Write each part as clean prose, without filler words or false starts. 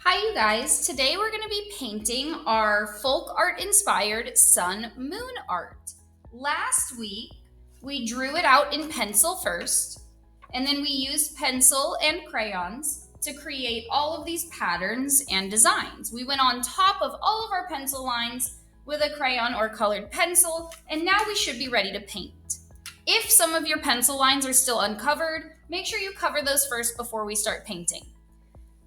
Hi, you guys. Today we're going to be painting our folk art inspired sun moon art. Last week, we drew it out in pencil first, and then we used pencil and crayons to create all of these patterns and designs. We went on top of all of our pencil lines with a crayon or colored pencil, and now we should be ready to paint. If some of your pencil lines are still uncovered, make sure you cover those first before we start painting.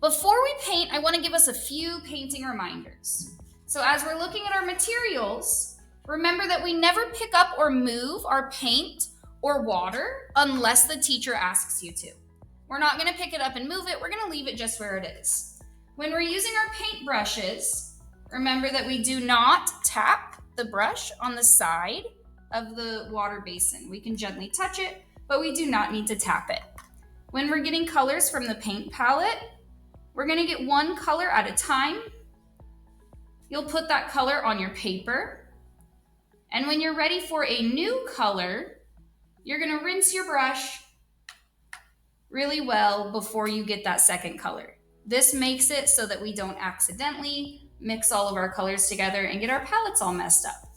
Before we paint, I want to give us a few painting reminders. So as we're looking at our materials, remember that we never pick up or move our paint or water unless the teacher asks you to. We're not going to pick it up and move it. We're going to leave it just where it is. When we're using our paint brushes, remember that we do not tap the brush on the side of the water basin. We can gently touch it, but we do not need to tap it. When we're getting colors from the paint palette, we're going to get one color at a time. You'll put that color on your paper. And when you're ready for a new color, you're going to rinse your brush really well before you get that second color. This makes it so that we don't accidentally mix all of our colors together and get our palettes all messed up.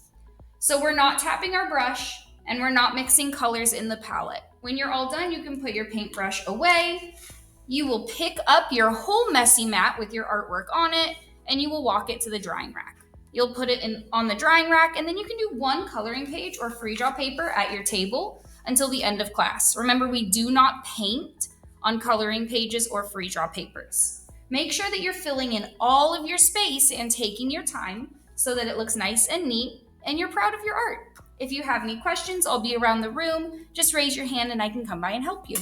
So we're not tapping our brush and we're not mixing colors in the palette. When you're all done, you can put your paintbrush away. You will pick up your whole messy mat with your artwork on it, and you will walk it to the drying rack. You'll put it on the drying rack, and then you can do one coloring page or free draw paper at your table until the end of class. Remember, we do not paint on coloring pages or free draw papers. Make sure that you're filling in all of your space and taking your time so that it looks nice and neat, and you're proud of your art. If you have any questions, I'll be around the room. Just raise your hand and I can come by and help you.